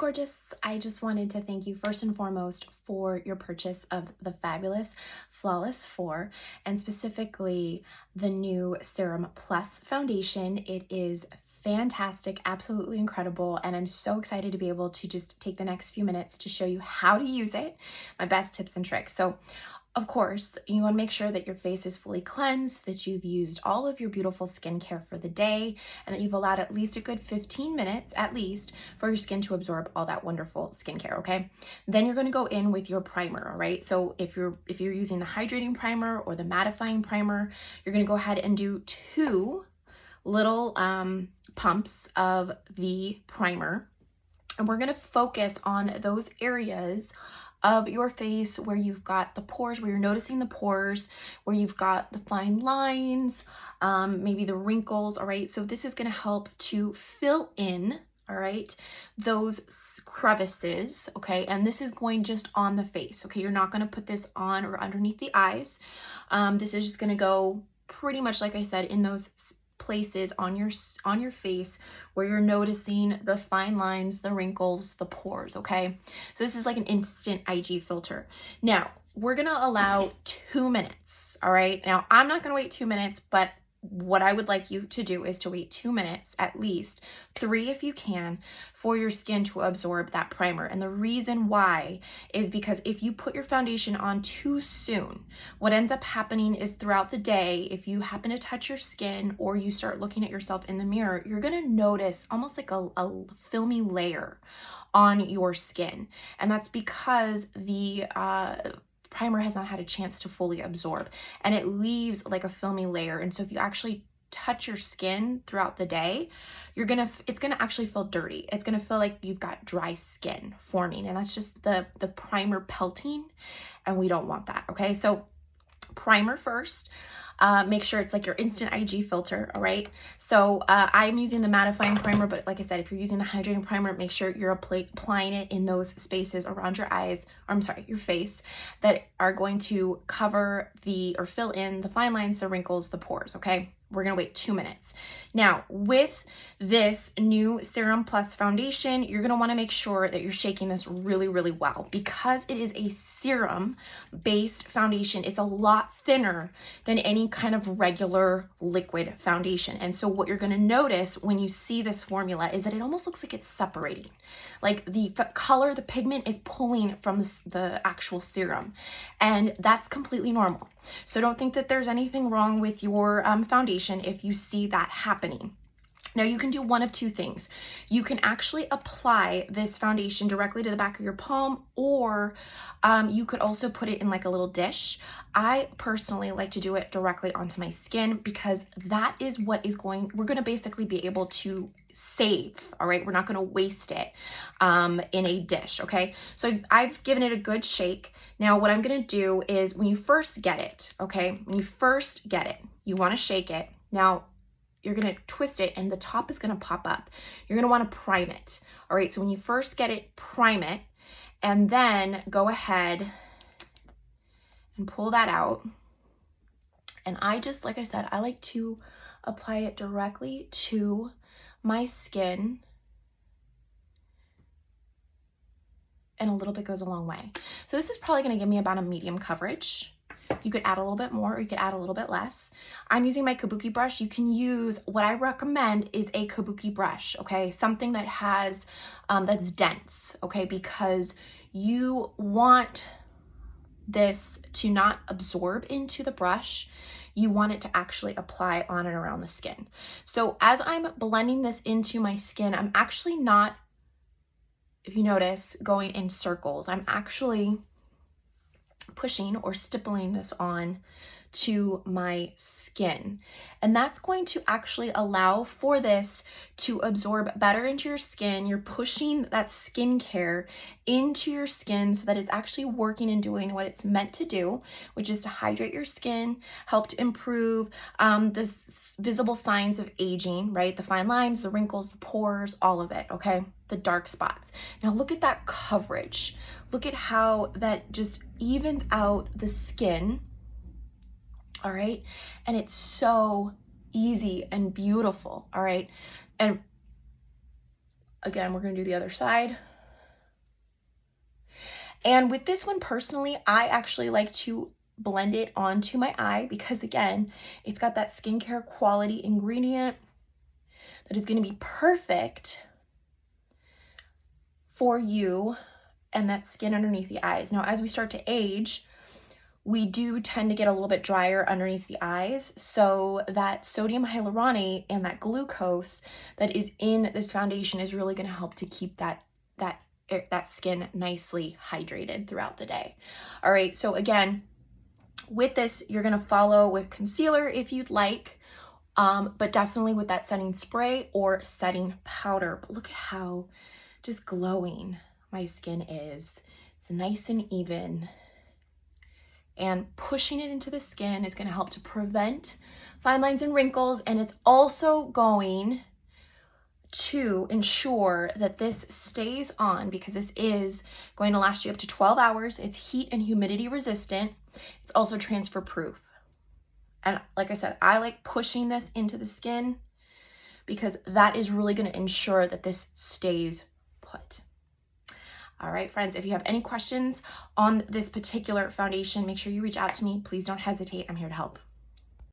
gorgeous. I just wanted to thank you first and foremost for your purchase of the fabulous Flawless 4 and specifically the new Serum Plus foundation. It is fantastic, absolutely incredible, and I'm so excited to be able to just take the next few minutes to show you how to use it, my best tips and tricks. So of course, you want to make sure that your face is fully cleansed, that you've used all of your beautiful skincare for the day, and that you've allowed at least a good 15 minutes, at least, for your skin to absorb all that wonderful skincare, okay? Then you're going to go in with your primer, all right? So if you're using the hydrating primer or the mattifying primer, you're going to go ahead and do 2 little pumps of the primer. And we're going to focus on those areas of your face where you've got the pores, where you're noticing the pores, where you've got the fine lines, maybe the wrinkles, all right? So this is gonna help to fill in, all right, those crevices, okay? And this is going just on the face, okay? You're not gonna put this on or underneath the eyes. This is just gonna go pretty much, like I said, in those places on your face where you're noticing the fine lines, the wrinkles, the pores, okay? So this is like an instant IG filter. Now, we're gonna allow 2 minutes, all right? Now, I'm not gonna wait 2 minutes, but what I would like you to do is to wait 2 minutes, at least 3 if you can, for your skin to absorb that primer. And the reason why is because if you put your foundation on too soon, what ends up happening is throughout the day, if you happen to touch your skin or you start looking at yourself in the mirror, you're gonna notice almost like a filmy layer on your skin. And that's because the primer has not had a chance to fully absorb, and it leaves like a filmy layer. And so if you actually touch your skin throughout the day, it's gonna actually feel dirty. It's gonna feel like you've got dry skin forming, and that's just the primer pelting, and we don't want that, okay? So primer first. Make sure it's like your instant IG filter, all right? So I'm using the mattifying primer, but like I said, if you're using the hydrating primer, make sure you're applying it in those spaces around your eyes, or I'm sorry, your face, that are going to cover or fill in the fine lines, the wrinkles, the pores, okay? We're gonna wait 2 minutes. Now, with this new Serum Plus foundation, you're gonna wanna make sure that you're shaking this really, really well. Because it is a serum-based foundation, it's a lot thinner than any kind of regular liquid foundation. And so what you're gonna notice when you see this formula is that it almost looks like it's separating. Like the color, the pigment is pulling from the actual serum. And that's completely normal. So don't think that there's anything wrong with your foundation if you see that happening. Now you can do one of 2 things. You can actually apply this foundation directly to the back of your palm, or you could also put it in like a little dish. I personally like to do it directly onto my skin because that is what we're gonna basically be able to save, all right? We're not gonna waste it in a dish, okay? So I've given it a good shake. Now what I'm gonna do is when you first get it, okay? When you first get it, you wanna shake it. Now, you're gonna twist it and the top is gonna pop up. You're gonna wanna prime it. All right, so when you first get it, prime it, and then go ahead and pull that out. And I just, like I said, I like to apply it directly to my skin. And a little bit goes a long way. So this is probably gonna give me about a medium coverage. You could add a little bit more, or you could add a little bit less. I'm using my kabuki brush. You can use, what I recommend is a kabuki brush, okay? Something that has, that's dense, okay? Because you want this to not absorb into the brush. You want it to actually apply on and around the skin. So as I'm blending this into my skin, I'm actually not, if you notice, going in circles. I'm actually pushing or stippling this on to my skin. And that's going to actually allow for this to absorb better into your skin. You're pushing that skincare into your skin so that it's actually working and doing what it's meant to do, which is to hydrate your skin, help to improve the visible signs of aging, right? The fine lines, the wrinkles, the pores, all of it, okay? The dark spots. Now look at that coverage. Look at how that just evens out the skin, all right? And it's so easy and beautiful, all right? And again, we're gonna do the other side. And with this one personally, I actually like to blend it onto my eye because again, it's got that skincare quality ingredient that is going to be perfect for you and that skin underneath the eyes. Now, as we start to age, we do tend to get a little bit drier underneath the eyes. So that sodium hyaluronate and that glucose that is in this foundation is really going to help to keep that skin nicely hydrated throughout the day. All right, so again, with this, you're going to follow with concealer if you'd like, but definitely with that setting spray or setting powder. But look at how just glowing my skin is. It's nice and even. And pushing it into the skin is going to help to prevent fine lines and wrinkles. And it's also going to ensure that this stays on because this is going to last you up to 12 hours. It's heat and humidity resistant. It's also transfer proof. And like I said, I like pushing this into the skin because that is really going to ensure that this stays put. All right, friends, if you have any questions on this particular foundation, make sure you reach out to me. Please don't hesitate. I'm here to help.